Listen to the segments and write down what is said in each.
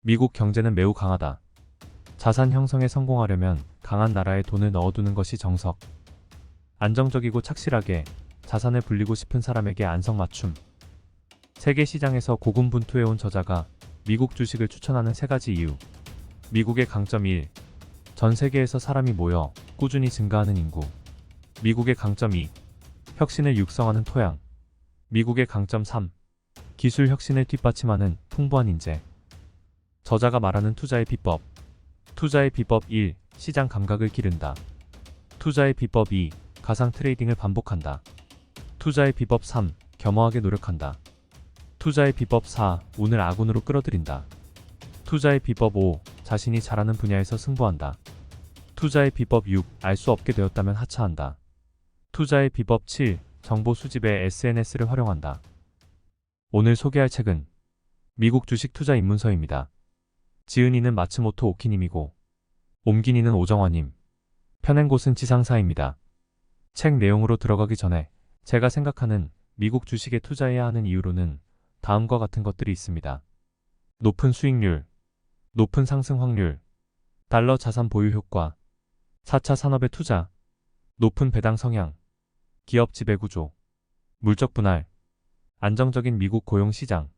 미국 경제는 매우 강하다. 자산 형성에 성공하려면 강한 나라에 돈을 넣어두는 것이 정석. 안정적이고 착실하게 자산을 불리고 싶은 사람에게 안성맞춤. 세계 시장에서 고군분투해온 저자가 미국 주식을 추천하는 3가지 이유. 미국의 강점 1. 전 세계에서 사람이 모여 꾸준히 증가하는 인구. 미국의 강점 2. 혁신을 육성하는 토양. 미국의 강점 3. 기술 혁신을 뒷받침하는 풍부한 인재. 저자가 말하는 투자의 비법. 투자의 비법 1. 시장 감각을 기른다. 투자의 비법 2. 가상 트레이딩을 반복한다. 투자의 비법 3. 겸허하게 노력한다. 투자의 비법 4. 운을 아군으로 끌어들인다. 투자의 비법 5. 자신이 잘하는 분야에서 승부한다. 투자의 비법 6. 알 수 없게 되었다면 하차한다. 투자의 비법 7. 정보 수집에 SNS를 활용한다. 오늘 소개할 책은 미국 주식 투자 입문서입니다. 지은이는 마츠모토 오키님이고 옮긴이는 오정화님, 펴낸 곳은 지상사입니다. 책 내용으로 들어가기 전에 제가 생각하는 미국 주식에 투자해야 하는 이유로는 다음과 같은 것들이 있습니다. 높은 수익률, 높은 상승 확률, 달러 자산 보유 효과, 4차 산업의 투자, 높은 배당 성향, 기업 지배구조, 물적 분할, 안정적인 미국 고용시장,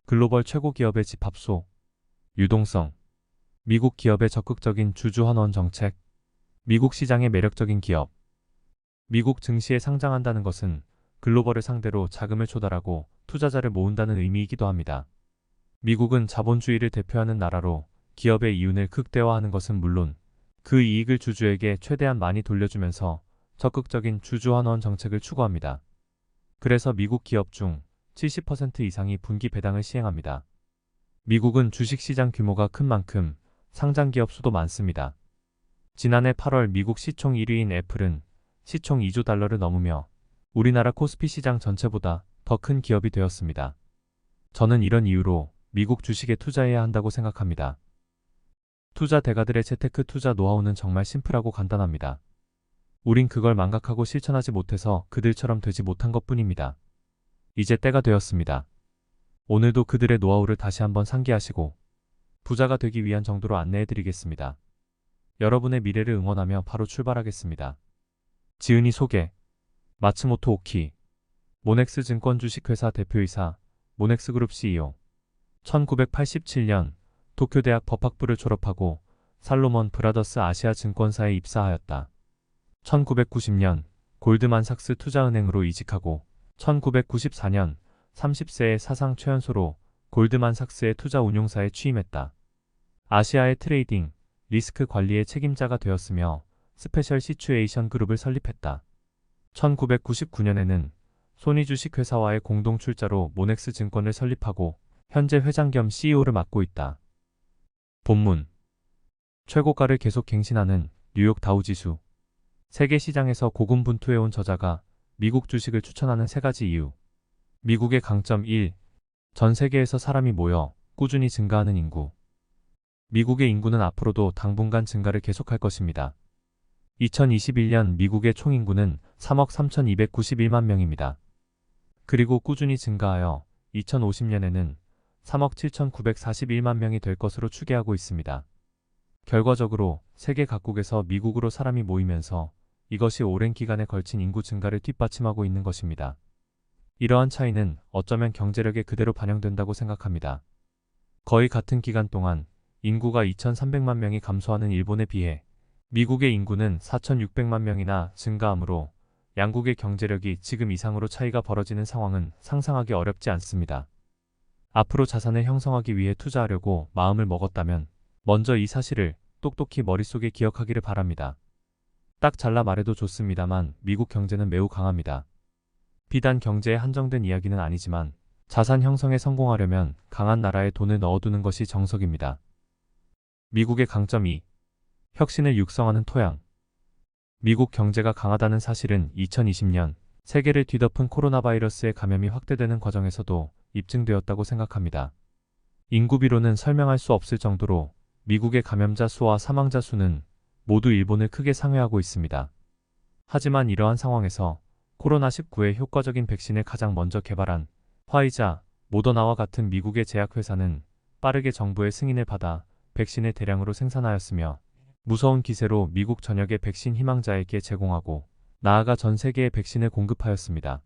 글로벌 최고 기업의 집합소, 유동성, 미국 기업의 적극적인 주주환원 정책, 미국 시장의 매력적인 기업. 미국 증시에 상장한다는 것은 글로벌을 상대로 자금을 조달하고 투자자를 모은다는 의미이기도 합니다. 미국은 자본주의를 대표하는 나라로 기업의 이윤을 극대화하는 것은 물론 그 이익을 주주에게 최대한 많이 돌려주면서 적극적인 주주환원 정책을 추구합니다. 그래서 미국 기업 중 70% 이상이 분기 배당을 시행합니다. 미국은 주식시장 규모가 큰 만큼 상장 기업 수도 많습니다. 지난해 8월 미국 시총 1위인 애플은 시총 2조 달러를 넘으며 우리나라 코스피 시장 전체보다 더 큰 기업이 되었습니다. 저는 이런 이유로 미국 주식에 투자해야 한다고 생각합니다. 투자 대가들의 재테크 투자 노하우는 정말 심플하고 간단합니다. 우린 그걸 망각하고 실천하지 못해서 그들처럼 되지 못한 것뿐입니다. 이제 때가 되었습니다. 오늘도 그들의 노하우를 다시 한번 상기하시고 부자가 되기 위한 정도로 안내해드리겠습니다. 여러분의 미래를 응원하며 바로 출발하겠습니다. 지은이 소개. 마츠모토 오키, 모넥스 증권 주식회사 대표이사, 모넥스그룹 CEO. 1987년 도쿄대학 법학부를 졸업하고 살로몬 브라더스 아시아 증권사에 입사하였다. 1990년 골드만삭스 투자은행으로 이직하고 1994년 30세의 사상 최연소로 골드만삭스의 투자 운용사에 취임했다. 아시아의 트레이딩, 리스크 관리의 책임자가 되었으며 스페셜 시츄에이션 그룹을 설립했다. 1999년에는 소니 주식회사와의 공동 출자로 모넥스 증권을 설립하고 현재 회장 겸 CEO를 맡고 있다. 본문. 최고가를 계속 갱신하는 뉴욕 다우지수. 세계 시장에서 고군분투해온 저자가 미국 주식을 추천하는 3가지 이유. 미국의 강점 1. 전 세계에서 사람이 모여 꾸준히 증가하는 인구. 미국의 인구는 앞으로도 당분간 증가를 계속할 것입니다. 2021년 미국의 총인구는 3억 3,291만 명입니다. 그리고 꾸준히 증가하여 2050년에는 3억 7,941만 명이 될 것으로 추계하고 있습니다. 결과적으로 세계 각국에서 미국으로 사람이 모이면서 이것이 오랜 기간에 걸친 인구 증가를 뒷받침하고 있는 것입니다. 이러한 차이는 어쩌면 경제력에 그대로 반영된다고 생각합니다. 거의 같은 기간 동안 인구가 2,300만 명이 감소하는 일본에 비해 미국의 인구는 4,600만 명이나 증가하므로 양국의 경제력이 지금 이상으로 차이가 벌어지는 상황은 상상하기 어렵지 않습니다. 앞으로 자산을 형성하기 위해 투자하려고 마음을 먹었다면 먼저 이 사실을 똑똑히 머릿속에 기억하기를 바랍니다. 딱 잘라 말해도 좋습니다만 미국 경제는 매우 강합니다. 비단 경제에 한정된 이야기는 아니지만 자산 형성에 성공하려면 강한 나라에 돈을 넣어두는 것이 정석입니다. 미국의 강점 2. 혁신을 육성하는 토양. 미국 경제가 강하다는 사실은 2020년 세계를 뒤덮은 코로나 바이러스의 감염이 확대되는 과정에서도 입증되었다고 생각합니다. 인구비로는 설명할 수 없을 정도로 미국의 감염자 수와 사망자 수는 모두 일본을 크게 상회하고 있습니다. 하지만 이러한 상황에서 코로나19의 효과적인 백신을 가장 먼저 개발한 화이자, 모더나와 같은 미국의 제약회사는 빠르게 정부의 승인을 받아 백신을 대량으로 생산하였으며 무서운 기세로 미국 전역의 백신 희망자에게 제공하고 나아가 전 세계에 백신을 공급하였습니다.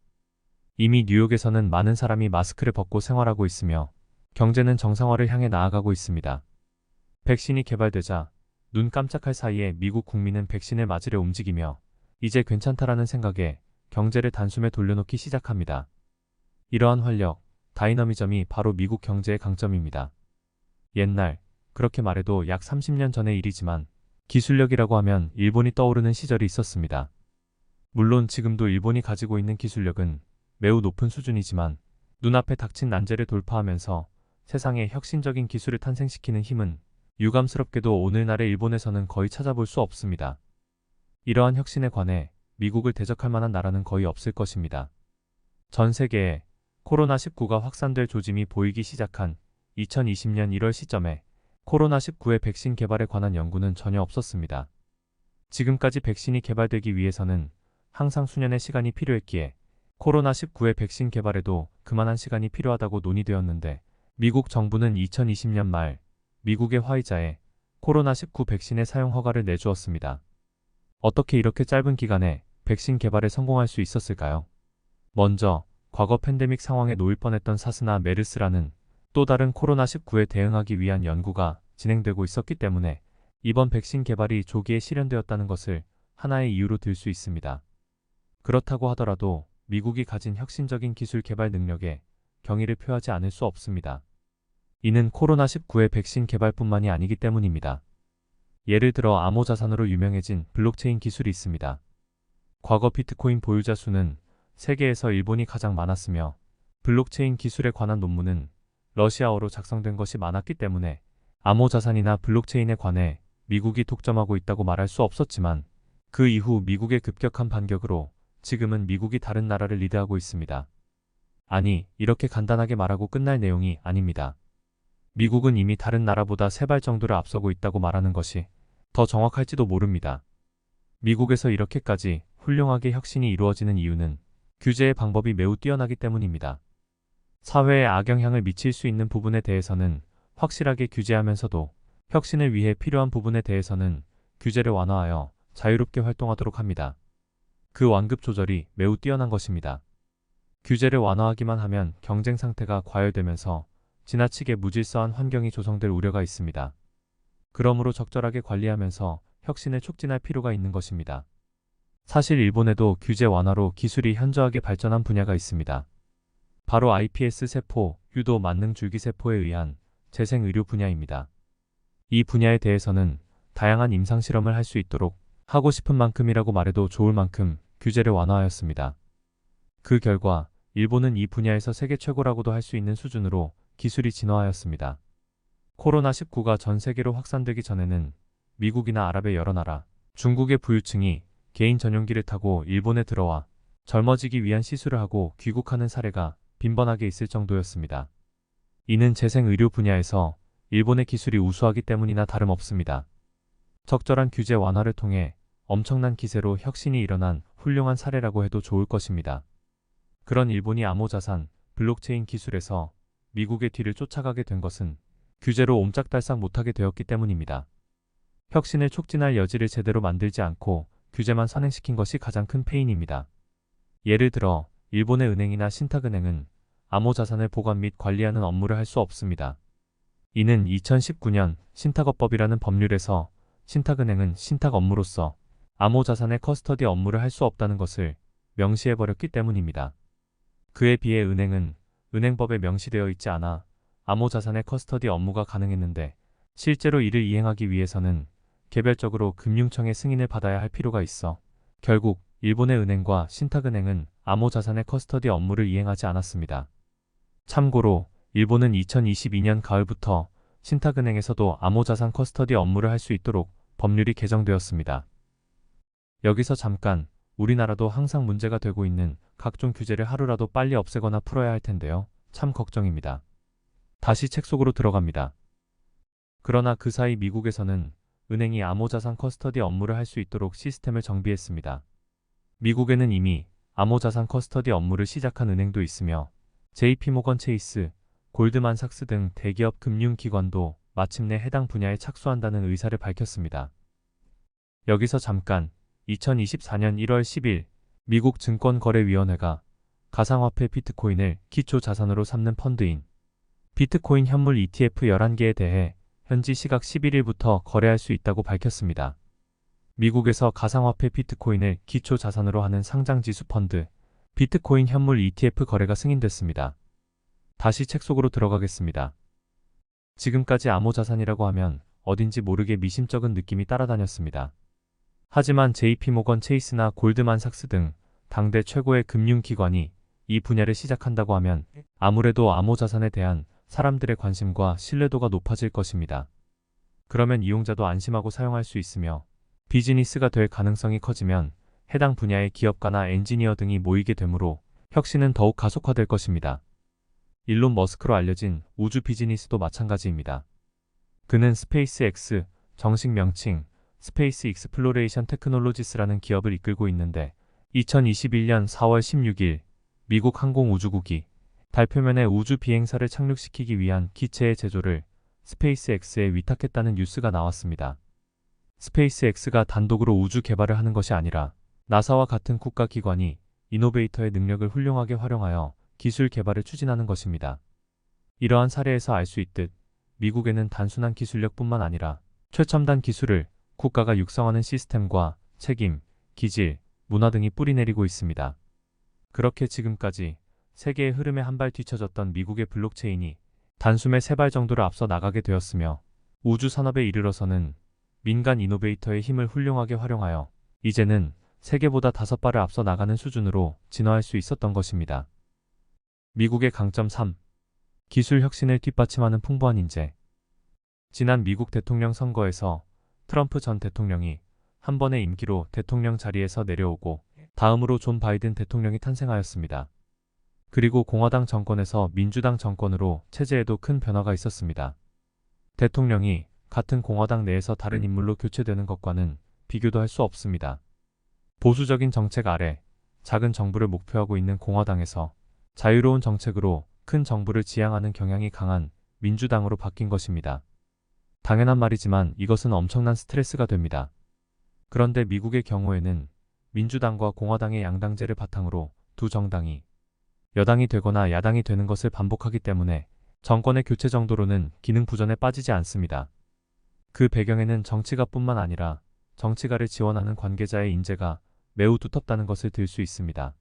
이미 뉴욕에서는 많은 사람이 마스크를 벗고 생활하고 있으며 경제는 정상화를 향해 나아가고 있습니다. 백신이 개발되자 눈 깜짝할 사이에 미국 국민은 백신을 맞으려 움직이며 이제 괜찮다라는 생각에 경제를 단숨에 돌려놓기 시작합니다. 이러한 활력, 다이너미즘이 바로 미국 경제의 강점입니다. 옛날, 그렇게 말해도 약 30년 전의 일이지만 기술력이라고 하면 일본이 떠오르는 시절이 있었습니다. 물론 지금도 일본이 가지고 있는 기술력은 매우 높은 수준이지만 눈앞에 닥친 난제를 돌파하면서 세상에 혁신적인 기술을 탄생시키는 힘은 유감스럽게도 오늘날의 일본에서는 거의 찾아볼 수 없습니다. 이러한 혁신에 관해 미국을 대적할 만한 나라는 거의 없을 것입니다. 전 세계에 코로나19가 확산될 조짐이 보이기 시작한 2020년 1월 시점에 코로나19의 백신 개발에 관한 연구는 전혀 없었습니다. 지금까지 백신이 개발되기 위해서는 항상 수년의 시간이 필요했기에 코로나19의 백신 개발에도 그만한 시간이 필요하다고 논의되었는데 미국 정부는 2020년 말 미국의 화이자에 코로나19 백신의 사용 허가를 내주었습니다. 어떻게 이렇게 짧은 기간에 백신 개발에 성공할 수 있었을까요? 먼저 과거 팬데믹 상황에 놓일 뻔했던 사스나 메르스라는 또 다른 코로나19에 대응하기 위한 연구가 진행되고 있었기 때문에 이번 백신 개발이 조기에 실현되었다는 것을 하나의 이유로 들 수 있습니다. 그렇다고 하더라도 미국이 가진 혁신적인 기술 개발 능력에 경의를 표하지 않을 수 없습니다. 이는 코로나19의 백신 개발뿐만이 아니기 때문입니다. 예를 들어 암호 자산으로 유명해진 블록체인 기술이 있습니다. 과거 비트코인 보유자 수는 세계에서 일본이 가장 많았으며 블록체인 기술에 관한 논문은 러시아어로 작성된 것이 많았기 때문에 암호 자산이나 블록체인에 관해 미국이 독점하고 있다고 말할 수 없었지만 그 이후 미국의 급격한 반격으로 지금은 미국이 다른 나라를 리드하고 있습니다. 아니, 이렇게 간단하게 말하고 끝날 내용이 아닙니다. 미국은 이미 다른 나라보다 3발 정도를 앞서고 있다고 말하는 것이 더 정확할지도 모릅니다. 미국에서 이렇게까지 훌륭하게 혁신이 이루어지는 이유는 규제의 방법이 매우 뛰어나기 때문입니다. 사회에 악영향을 미칠 수 있는 부분에 대해서는 확실하게 규제하면서도 혁신을 위해 필요한 부분에 대해서는 규제를 완화하여 자유롭게 활동하도록 합니다. 그 완급 조절이 매우 뛰어난 것입니다. 규제를 완화하기만 하면 경쟁 상태가 과열되면서 지나치게 무질서한 환경이 조성될 우려가 있습니다. 그러므로 적절하게 관리하면서 혁신을 촉진할 필요가 있는 것입니다. 사실 일본에도 규제 완화로 기술이 현저하게 발전한 분야가 있습니다. 바로 iPS 세포, 유도 만능 줄기세포에 의한 재생의료 분야입니다. 이 분야에 대해서는 다양한 임상실험을 할 수 있도록 하고 싶은 만큼이라고 말해도 좋을 만큼 규제를 완화하였습니다. 그 결과 일본은 이 분야에서 세계 최고라고도 할 수 있는 수준으로 기술이 진화하였습니다. 코로나19가 전 세계로 확산되기 전에는 미국이나 아랍의 여러 나라, 중국의 부유층이 개인 전용기를 타고 일본에 들어와 젊어지기 위한 시술을 하고 귀국하는 사례가 빈번하게 있을 정도였습니다. 이는 재생의료 분야에서 일본의 기술이 우수하기 때문이나 다름없습니다. 적절한 규제 완화를 통해 엄청난 기세로 혁신이 일어난 훌륭한 사례라고 해도 좋을 것입니다. 그런 일본이 암호자산, 블록체인 기술에서 미국의 뒤를 쫓아가게 된 것은 규제로 옴짝달싹 못하게 되었기 때문입니다. 혁신을 촉진할 여지를 제대로 만들지 않고 규제만 선행시킨 것이 가장 큰 패인입니다. 예를 들어 일본의 은행이나 신탁은행은 암호자산을 보관 및 관리하는 업무를 할 수 없습니다. 이는 2019년 신탁업법이라는 법률에서 신탁은행은 신탁 업무로서 암호자산의 커스터디 업무를 할 수 없다는 것을 명시해버렸기 때문입니다. 그에 비해 은행은 은행법에 명시되어 있지 않아 암호자산의 커스터디 업무가 가능했는데 실제로 이를 이행하기 위해서는 개별적으로 금융청의 승인을 받아야 할 필요가 있어 결국 일본의 은행과 신탁은행은 암호자산의 커스터디 업무를 이행하지 않았습니다. 참고로 일본은 2022년 가을부터 신탁은행에서도 암호자산 커스터디 업무를 할 수 있도록 법률이 개정되었습니다. 여기서 잠깐 우리나라도 항상 문제가 되고 있는 각종 규제를 하루라도 빨리 없애거나 풀어야 할 텐데요. 참 걱정입니다. 다시 책 속으로 들어갑니다. 그러나 그 사이 미국에서는 은행이 암호자산 커스터디 업무를 할 수 있도록 시스템을 정비했습니다. 미국에는 이미 암호자산 커스터디 업무를 시작한 은행도 있으며 JP모건 체이스, 골드만삭스 등 대기업 금융기관도 마침내 해당 분야에 착수한다는 의사를 밝혔습니다. 여기서 잠깐 2024년 1월 10일 미국 증권거래위원회가 가상화폐 비트코인을 기초자산으로 삼는 펀드인 비트코인 현물 ETF 11개에 대해 현지 시각 11일부터 거래할 수 있다고 밝혔습니다. 미국에서 가상화폐 비트코인을 기초자산으로 하는 상장지수 펀드 비트코인 현물 ETF 거래가 승인됐습니다. 다시 책 속으로 들어가겠습니다. 지금까지 암호자산이라고 하면 어딘지 모르게 미심쩍은 느낌이 따라다녔습니다. 하지만 JP모건 체이스나 골드만삭스 등 당대 최고의 금융기관이 이 분야를 시작한다고 하면 아무래도 암호자산에 대한 사람들의 관심과 신뢰도가 높아질 것입니다. 그러면 이용자도 안심하고 사용할 수 있으며 비즈니스가 될 가능성이 커지면 해당 분야의 기업가나 엔지니어 등이 모이게 되므로 혁신은 더욱 가속화될 것입니다. 일론 머스크로 알려진 우주 비즈니스도 마찬가지입니다. 그는 스페이스X, 정식 명칭 스페이스 익스플로레이션 테크놀로지스라는 기업을 이끌고 있는데 2021년 4월 16일 미국 항공우주국이 달 표면에 우주 비행사를 착륙시키기 위한 기체의 제조를 스페이스X에 위탁했다는 뉴스가 나왔습니다. 스페이스X가 단독으로 우주 개발을 하는 것이 아니라 나사와 같은 국가기관이 이노베이터의 능력을 훌륭하게 활용하여 기술 개발을 추진하는 것입니다. 이러한 사례에서 알 수 있듯 미국에는 단순한 기술력뿐만 아니라 최첨단 기술을 국가가 육성하는 시스템과 책임, 기질, 문화 등이 뿌리내리고 있습니다. 그렇게 지금까지 세계의 흐름에 한 발 뒤처졌던 미국의 블록체인이 단숨에 3발 정도를 앞서 나가게 되었으며 우주 산업에 이르러서는 민간 이노베이터의 힘을 훌륭하게 활용하여 이제는 세계보다 5발을 앞서 나가는 수준으로 진화할 수 있었던 것입니다. 미국의 강점 3. 기술 혁신을 뒷받침하는 풍부한 인재. 지난 미국 대통령 선거에서 트럼프 전 대통령이 한 번의 임기로 대통령 자리에서 내려오고 다음으로 존 바이든 대통령이 탄생하였습니다. 그리고 공화당 정권에서 민주당 정권으로 체제에도 큰 변화가 있었습니다. 대통령이 같은 공화당 내에서 다른 인물로 교체되는 것과는 비교도 할 수 없습니다. 보수적인 정책 아래 작은 정부를 목표하고 있는 공화당에서 자유로운 정책으로 큰 정부를 지향하는 경향이 강한 민주당으로 바뀐 것입니다. 당연한 말이지만 이것은 엄청난 스트레스가 됩니다. 그런데 미국의 경우에는 민주당과 공화당의 양당제를 바탕으로 두 정당이 여당이 되거나 야당이 되는 것을 반복하기 때문에 정권의 교체 정도로는 기능 부전에 빠지지 않습니다. 그 배경에는 정치가뿐만 아니라 정치가를 지원하는 관계자의 인재가 매우 두텁다는 것을 들 수 있습니다.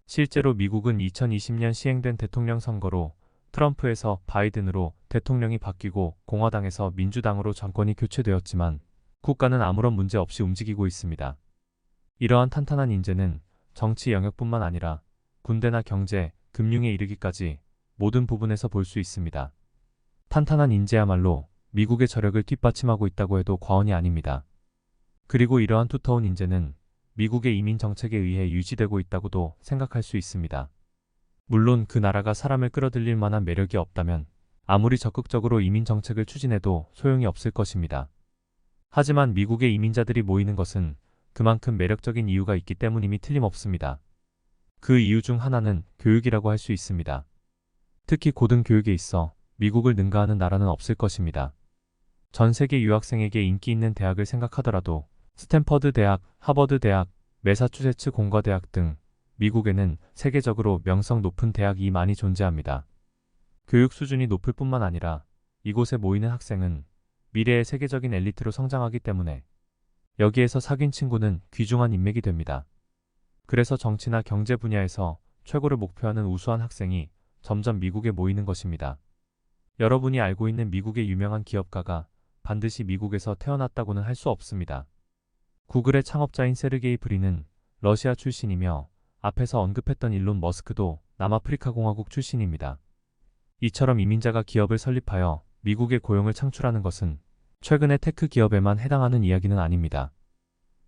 실제로 미국은 2020년 시행된 대통령 선거로 트럼프에서 바이든으로 대통령이 바뀌고 공화당에서 민주당으로 정권이 교체되었지만 국가는 아무런 문제 없이 움직이고 있습니다. 이러한 탄탄한 인재는 정치 영역뿐만 아니라 군대나 경제, 금융에 이르기까지 모든 부분에서 볼 수 있습니다. 탄탄한 인재야말로 미국의 저력을 뒷받침하고 있다고 해도 과언이 아닙니다. 그리고 이러한 두터운 인재는 미국의 이민 정책에 의해 유지되고 있다고도 생각할 수 있습니다. 물론 그 나라가 사람을 끌어들일 만한 매력이 없다면 아무리 적극적으로 이민 정책을 추진해도 소용이 없을 것입니다. 하지만 미국의 이민자들이 모이는 것은 그만큼 매력적인 이유가 있기 때문임이 틀림없습니다. 그 이유 중 하나는 교육이라고 할 수 있습니다. 특히 고등교육에 있어 미국을 능가하는 나라는 없을 것입니다. 전 세계 유학생에게 인기 있는 대학을 생각하더라도 스탠퍼드 대학, 하버드 대학, 매사추세츠 공과대학 등 미국에는 세계적으로 명성 높은 대학이 많이 존재합니다. 교육 수준이 높을 뿐만 아니라 이곳에 모이는 학생은 미래의 세계적인 엘리트로 성장하기 때문에 여기에서 사귄 친구는 귀중한 인맥이 됩니다. 그래서 정치나 경제 분야에서 최고를 목표하는 우수한 학생이 점점 미국에 모이는 것입니다. 여러분이 알고 있는 미국의 유명한 기업가가 반드시 미국에서 태어났다고는 할 수 없습니다. 구글의 창업자인 세르게이 브린은 러시아 출신이며 앞에서 언급했던 일론 머스크도 남아프리카 공화국 출신입니다. 이처럼 이민자가 기업을 설립하여 미국의 고용을 창출하는 것은 최근의 테크 기업에만 해당하는 이야기는 아닙니다.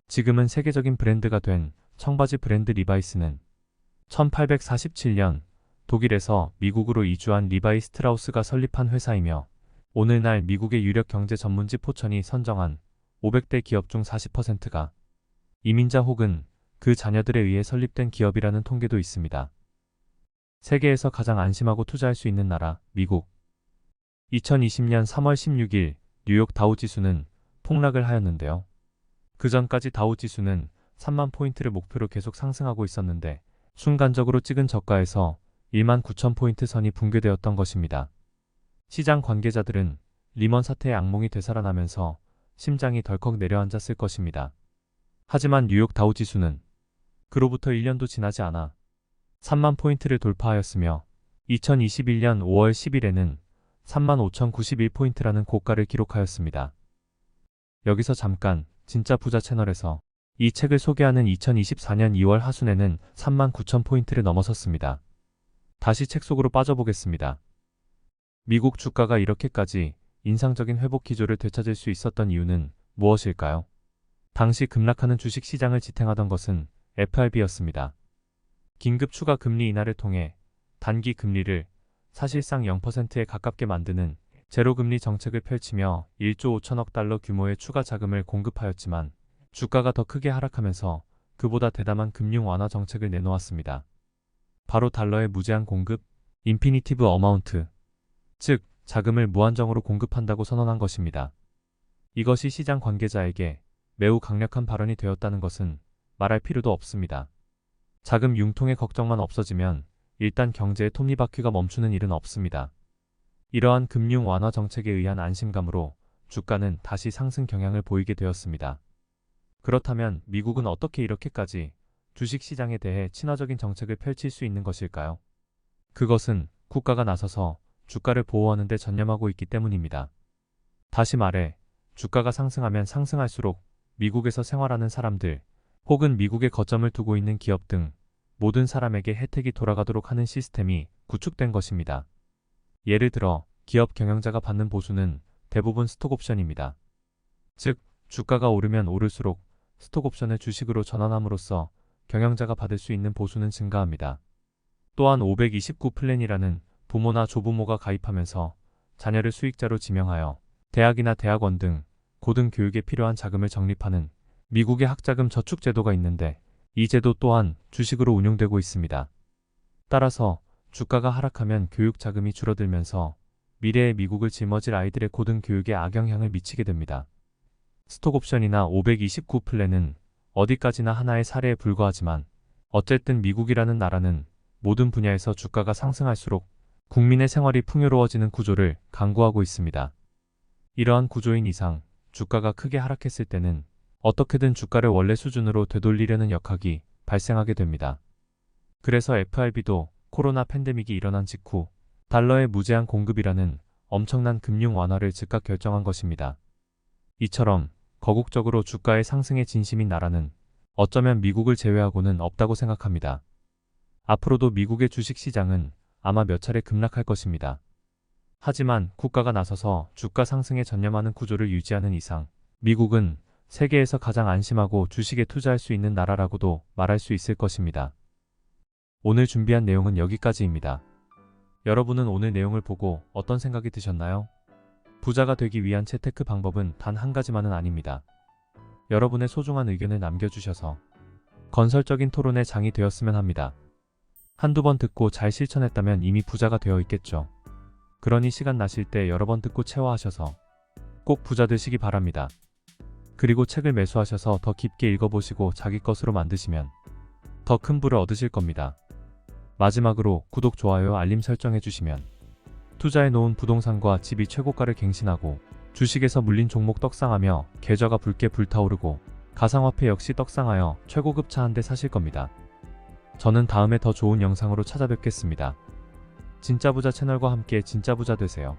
지금은 세계적인 브랜드가 된 청바지 브랜드 리바이스는 1847년 독일에서 미국으로 이주한 리바이 스트라우스가 설립한 회사이며 오늘날 미국의 유력 경제 전문지 포천이 선정한 500대 기업 중 40%가 이민자 혹은 그 자녀들에 의해 설립된 기업이라는 통계도 있습니다. 세계에서 가장 안심하고 투자할 수 있는 나라, 미국. 2020년 3월 16일 뉴욕 다우 지수는 폭락을 하였는데요. 그 전까지 다우 지수는 3만 포인트를 목표로 계속 상승하고 있었는데 순간적으로 찍은 저가에서 1만 9천 포인트 선이 붕괴되었던 것입니다. 시장 관계자들은 리먼 사태의 악몽이 되살아나면서 심장이 덜컥 내려앉았을 것입니다. 하지만 뉴욕 다우 지수는 그로부터 1년도 지나지 않아 3만 포인트를 돌파하였으며 2021년 5월 10일에는 35,091포인트라는 고가를 기록하였습니다. 여기서 잠깐 진짜 부자 채널에서 이 책을 소개하는 2024년 2월 하순에는 39,000포인트를 넘어섰습니다. 다시 책 속으로 빠져보겠습니다. 미국 주가가 이렇게까지 인상적인 회복 기조를 되찾을 수 있었던 이유는 무엇일까요? 당시 급락하는 주식시장을 지탱하던 것은 FRB였습니다. 긴급 추가 금리 인하를 통해 단기 금리를 사실상 0%에 가깝게 만드는 제로금리 정책을 펼치며 1조 5천억 달러 규모의 추가 자금을 공급하였지만 주가가 더 크게 하락하면서 그보다 대담한 금융 완화 정책을 내놓았습니다. 바로 달러의 무제한 공급, 인피니티브 어마운트, 즉 자금을 무한정으로 공급한다고 선언한 것입니다. 이것이 시장 관계자에게 매우 강력한 발언이 되었다는 것은 말할 필요도 없습니다. 자금 융통의 걱정만 없어지면 일단 경제의 톱니바퀴가 멈추는 일은 없습니다. 이러한 금융 완화 정책에 의한 안심감으로 주가는 다시 상승 경향을 보이게 되었습니다. 그렇다면 미국은 어떻게 이렇게까지 주식시장에 대해 친화적인 정책을 펼칠 수 있는 것일까요? 그것은 국가가 나서서 주가를 보호하는 데 전념하고 있기 때문입니다. 다시 말해 주가가 상승하면 상승할수록 미국에서 생활하는 사람들 혹은 미국에 거점을 두고 있는 기업 등 모든 사람에게 혜택이 돌아가도록 하는 시스템이 구축된 것입니다. 예를 들어 기업 경영자가 받는 보수는 대부분 스톡옵션입니다. 즉 주가가 오르면 오를수록 스톡옵션을 주식으로 전환함으로써 경영자가 받을 수 있는 보수는 증가합니다. 또한 529 플랜이라는 부모나 조부모가 가입하면서 자녀를 수익자로 지명하여 대학이나 대학원 등 고등교육에 필요한 자금을 적립하는 미국의 학자금 저축 제도가 있는데 이 제도 또한 주식으로 운용되고 있습니다. 따라서 주가가 하락하면 교육 자금이 줄어들면서 미래의 미국을 짊어질 아이들의 고등교육에 악영향을 미치게 됩니다. 스톡옵션이나 529 플랜은 어디까지나 하나의 사례에 불과하지만 어쨌든 미국이라는 나라는 모든 분야에서 주가가 상승할수록 국민의 생활이 풍요로워지는 구조를 강구하고 있습니다. 이러한 구조인 이상 주가가 크게 하락했을 때는 어떻게든 주가를 원래 수준으로 되돌리려는 역학이 발생하게 됩니다. 그래서 FRB도 코로나 팬데믹이 일어난 직후 달러의 무제한 공급이라는 엄청난 금융 완화를 즉각 결정한 것입니다. 이처럼 거국적으로 주가의 상승에 진심인 나라는 어쩌면 미국을 제외하고는 없다고 생각합니다. 앞으로도 미국의 주식시장은 아마 몇 차례 급락할 것입니다. 하지만 국가가 나서서 주가 상승에 전념하는 구조를 유지하는 이상 미국은 세계에서 가장 안심하고 주식에 투자할 수 있는 나라라고도 말할 수 있을 것입니다. 오늘 준비한 내용은 여기까지입니다. 여러분은 오늘 내용을 보고 어떤 생각이 드셨나요? 부자가 되기 위한 재테크 방법은 단 한 가지만은 아닙니다. 여러분의 소중한 의견을 남겨주셔서 건설적인 토론의 장이 되었으면 합니다. 한두 번 듣고 잘 실천했다면 이미 부자가 되어 있겠죠. 그러니 시간 나실 때 여러 번 듣고 체화하셔서 꼭 부자 되시기 바랍니다. 그리고 책을 매수하셔서 더 깊게 읽어보시고 자기 것으로 만드시면 더 큰 부를 얻으실 겁니다. 마지막으로 구독, 좋아요, 알림 설정해주시면 투자해놓은 부동산과 집이 최고가를 갱신하고 주식에서 물린 종목 떡상하며 계좌가 붉게 불타오르고 가상화폐 역시 떡상하여 최고급 차 한 대 사실 겁니다. 저는 다음에 더 좋은 영상으로 찾아뵙겠습니다. 진짜 부자 채널과 함께 진짜 부자 되세요.